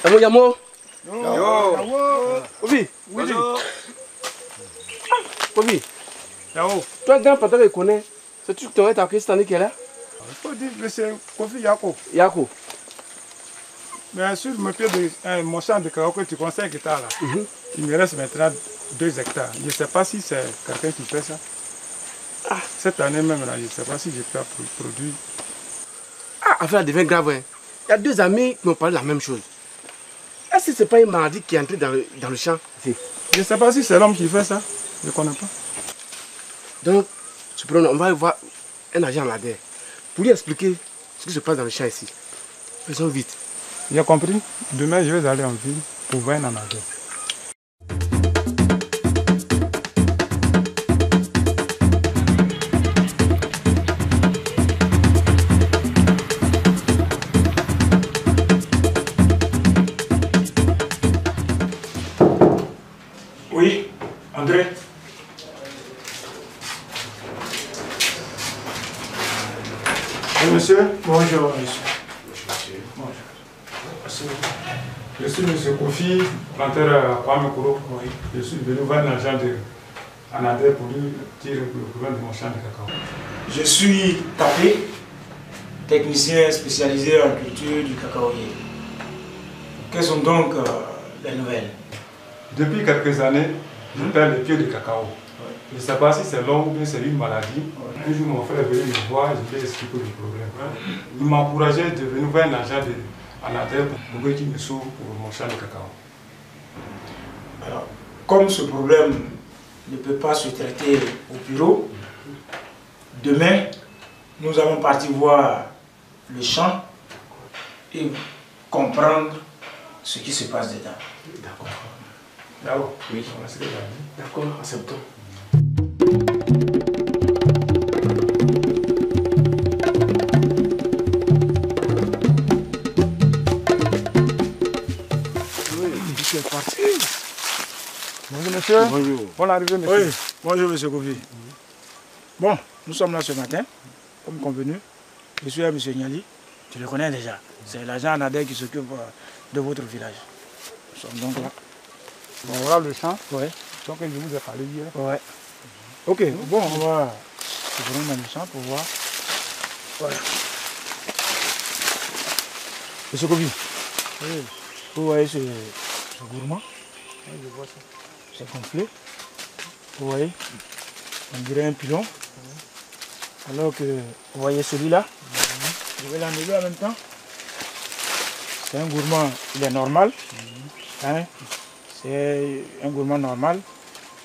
Yamo Yamo. Yo. Kofi. Oui. Kofi. Yao. Toi, grand patron, il connaît. C'est tu qui t'as pris cette année qu'elle est là? Il faut dire que c'est Kofi Yako. Yako. Mais sur mon pied de mon champ de cacao que tu conseilles 5 hectares là, il me reste maintenant 2 hectares. Je ne sais pas si c'est quelqu'un qui fait ça. Ah, cette année même là, je ne sais pas si je peux produire. Ah, affaire devient grave. Hein. Il y a 2 amis qui m'ont parlé de la même chose. Est-ce que ce n'est pas une maladie qui est entrée dans le champ? Je ne sais pas si c'est l'homme qui fait ça. Je ne connais pas. Donc, on va voir un agent en ADER pour lui expliquer ce qui se passe dans le champ ici. Faisons vite. J'ai compris. Demain, je vais aller en ville pour voir un ADER. Oui, André. Oui, monsieur. Bonjour, monsieur. Bonjour. Je suis monsieur Kofi, planteur à Kwame Kuro. Oui. Je suis venu voir un agent de ANADER pour lui dire le problème de mon champ de cacao. Je suis Tapé, technicien spécialisé en culture du cacaoyer. Quelles sont donc les nouvelles? Depuis quelques années, je perds les pieds de cacao. Je ne sais pas si c'est long ou bien c'est une maladie. Un jour, mon frère est venu me voir et je lui ai expliqué le problème. Il m'a encouragé de venir voir un agent de ANADER pour qu'il me sauve pour mon champ de cacao. Alors, comme ce problème ne peut pas se traiter au bureau, demain, nous allons partir voir le champ et comprendre ce qui se passe dedans. D'accord. D'accord. Oui. D'accord, acceptons. Bonjour monsieur. Bonjour. Bonne arrivée monsieur. Oui, bonjour monsieur Kofi. Bon, nous sommes là ce matin, comme convenu. Je suis à monsieur Niali, tu le connais déjà. C'est l'agent ANADER qui s'occupe de votre village. Nous sommes donc là. Bon, voilà le champ. Oui. Donc je vous ai parlé hier. Ouais. Ok, bon, on va se prendre dans le champ pour voir. Voilà. Monsieur Kofi, oui. Vous voyez ce gourmand? Oui, je vois ça. C'est gonflé. Vous voyez? On dirait un pilon. Alors que vous voyez celui-là, je vais l'enlever en même temps. C'est un gourmand, il est normal. Hein? C'est un gourmand normal.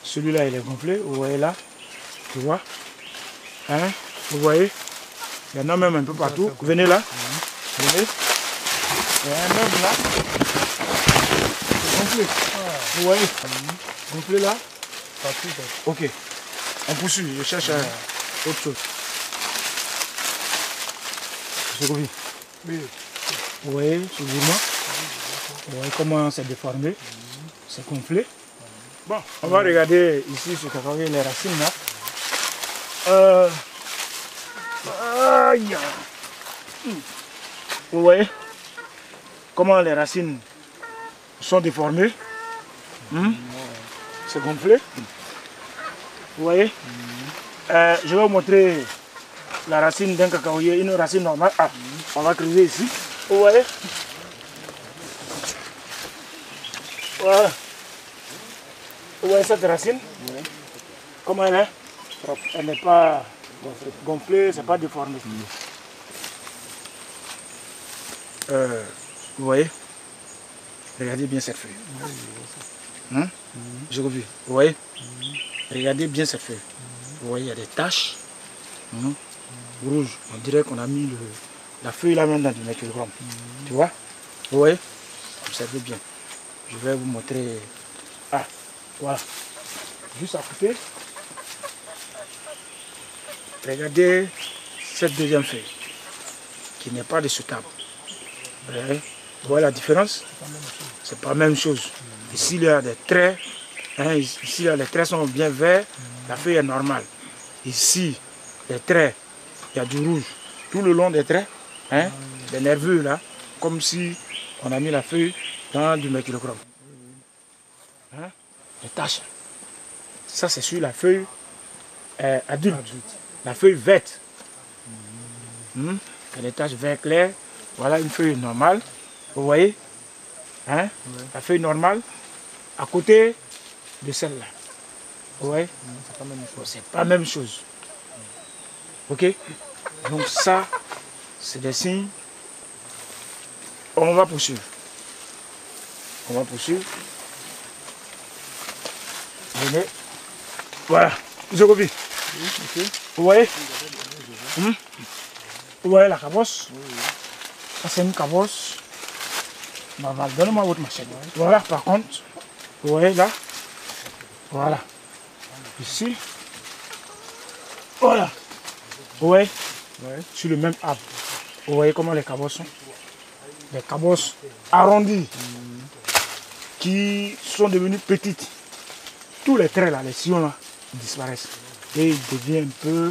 Celui-là, il est gonflé. Vous voyez là? Tu vois? Hein? Vous voyez? Il y en a même un peu partout. Venez là. Venez. Il y a un même là. C'est gonflé. Vous voyez? Gonflé là. Partout. Ok. On poursuit. Je cherche autre chose. Monsieur Kofi. Oui. Vous voyez ce gourmand? Vous voyez comment c'est déformé? C'est gonflé. Bon, on va regarder ici ce cacaoyer, les racines là. Aïe. Vous voyez comment les racines sont déformées? C'est gonflé. Vous voyez? Je vais vous montrer la racine d'un cacaoyer, une racine normale. Ah, on va creuser ici. Vous voyez? Voilà. Vous voyez cette racine? Oui. Comment elle est? Elle n'est pas gonflée, c'est pas déformé. Vous voyez? Regardez bien cette feuille. J'ai revu. Vous voyez? Regardez bien cette feuille. Vous voyez, il y a des taches rouges. On dirait qu'on a mis la feuille là même dans du mercurochrome. Tu vois? Vous voyez? Observez bien. Je vais vous montrer. Ah, voilà. Juste à côté. Regardez cette deuxième feuille qui n'est pas de ce table. Vous voyez la différence? C'est pas la même chose. Ici, il y a des traits. Ici, les traits sont bien verts. La feuille est normale. Ici, les traits, il y a du rouge. Tout le long des traits, des nerveux là, comme si on a mis la feuille dans du mercurochrome. Hein? Les taches. Ça, c'est sur la feuille adulte. La feuille verte. Les taches vert clair. Voilà une feuille normale. Vous voyez? Hein? La feuille normale. À côté de celle-là. Vous voyez? C'est pas la même chose. Ok? Donc ça, c'est des signes. On va poursuivre. On va poursuivre. Venez. Voilà. Je reviens. Vous voyez? Vous voyez la cabosse? Ça, c'est une cabosse. Donnez-moi votre machette. Voilà, par contre. Vous voyez là? Voilà. Ici. Voilà. Vous voyez? Sur le même arbre. Vous voyez comment les cabosses sont? Des cabosses arrondies qui sont devenues petites. Tous les traits là, les sillons là, disparaissent. Et il devient un peu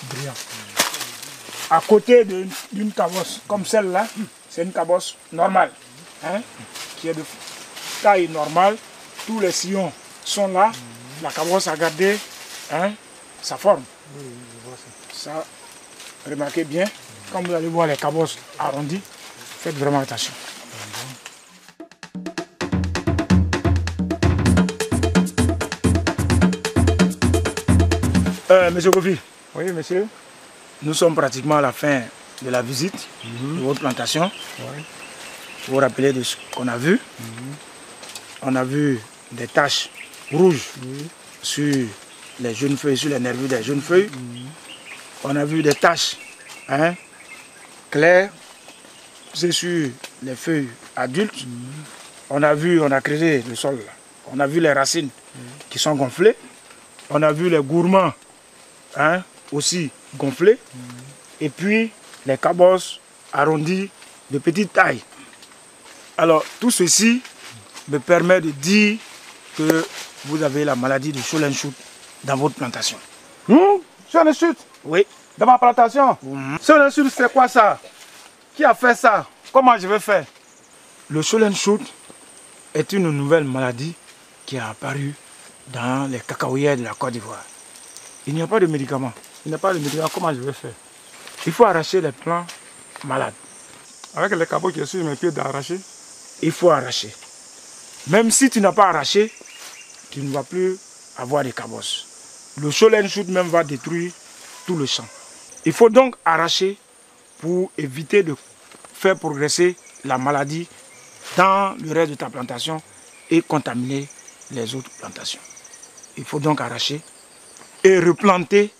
brillant. À côté d'une cabosse comme celle-là, c'est une cabosse normale. Qui est de taille normale. Tous les sillons sont là. La cabosse a gardé sa forme. Ça, remarquez bien. Quand vous allez voir les cabosses arrondies, faites vraiment attention. Monsieur Kofi. Oui, monsieur. Nous sommes pratiquement à la fin de la visite de votre plantation. Vous vous rappelez de ce qu'on a vu. On a vu des taches rouges sur les jeunes feuilles, sur les nervures des jeunes feuilles. On a vu des taches claires sur les feuilles adultes. On a creusé le sol. On a vu les racines qui sont gonflées. On a vu les gourmands aussi gonflés. Et puis les cabosses arrondies de petite taille. Alors tout ceci me permet de dire que vous avez la maladie de Scholen-Schütt dans votre plantation. Scholen-Schütt? Oui. Dans ma plantation? Scholen-Schütt, c'est quoi ça? Qui a fait ça? Comment je vais faire? Le Scholen-Schütt est une nouvelle maladie qui a apparu dans les cacaoyères de la Côte d'Ivoire. Il n'y a pas de médicament. Il n'y a pas de médicament, comment je vais faire? Il faut arracher les plants malades. Avec les cabots qui sont sur mes pieds d'arracher? Il faut arracher. Même si tu n'as pas arraché, tu ne vas plus avoir de cabosses. Le Scholen-Schütt même va détruire tout le champ. Il faut donc arracher pour éviter de faire progresser la maladie dans le reste de ta plantation et contaminer les autres plantations. Il faut donc arracher et replanter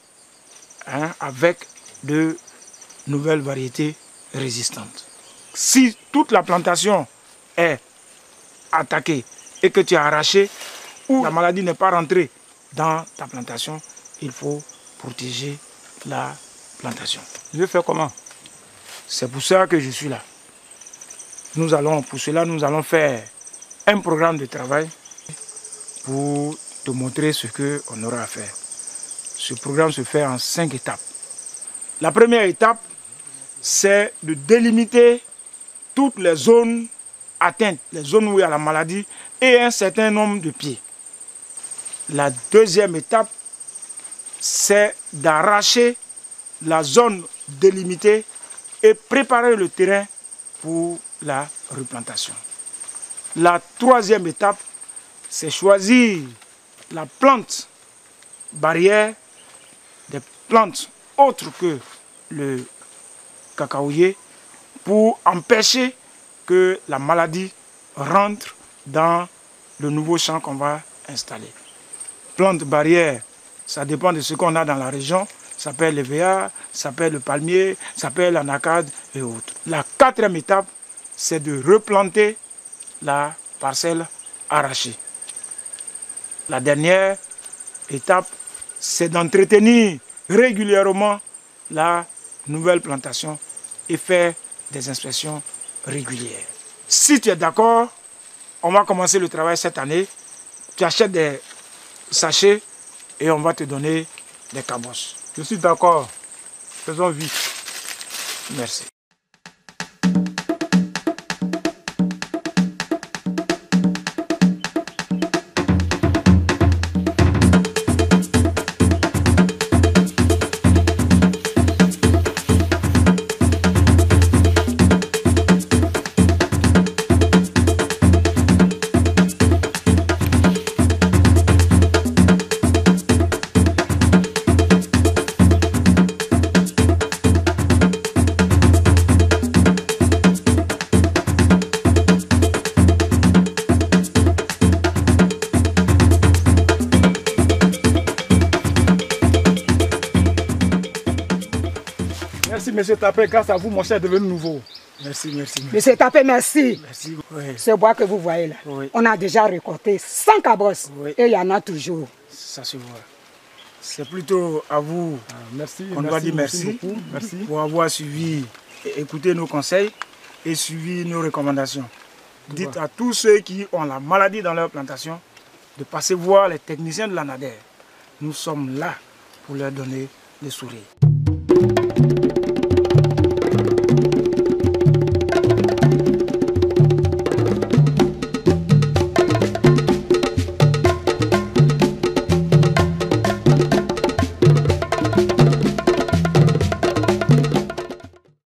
avec de nouvelles variétés résistantes. Si toute la plantation est attaquée et que tu as arraché ou la maladie n'est pas rentrée dans ta plantation, il faut protéger la plantation. Je vais faire comment? C'est pour ça que je suis là. Pour cela, nous allons faire un programme de travail pour te montrer ce qu'on aura à faire. Ce programme se fait en 5 étapes. La première étape, c'est de délimiter toutes les zones atteintes, les zones où il y a la maladie et un certain nombre de pieds. La deuxième étape, c'est d'arracher la zone délimitée et préparer le terrain pour la replantation. La troisième étape, c'est choisir la plante barrière, des plantes autres que le cacaoyer, pour empêcher que la maladie rentre dans le nouveau champ qu'on va installer. Plante barrière, ça dépend de ce qu'on a dans la région. Ça peut être l'EVA, ça peut être le palmier, ça peut être l'anacade et autres. La quatrième étape, c'est de replanter la parcelle arrachée. La dernière étape, c'est d'entretenir régulièrement la nouvelle plantation et faire des inspections régulières. Si tu es d'accord, on va commencer le travail cette année. Tu achètes des sachets et on va te donner des cabosses. Je suis d'accord. Faisons vite. Merci. Merci, monsieur Tapé. Grâce à vous, mon cher est devenu nouveau. Merci, merci. Monsieur Tapé, merci. Merci. Oui. Ce bois que vous voyez là, Oui. on a déjà récolté 100 cabosses. Oui. Et il y en a toujours. Ça se voit. C'est plutôt à vous Merci. qu'on doit dire merci, beaucoup. Merci. pour avoir suivi et écouté nos conseils et suivi nos recommandations. Dites à tous ceux qui ont la maladie dans leur plantation de passer voir les techniciens de l'ANADER. Nous sommes là pour leur donner des sourires.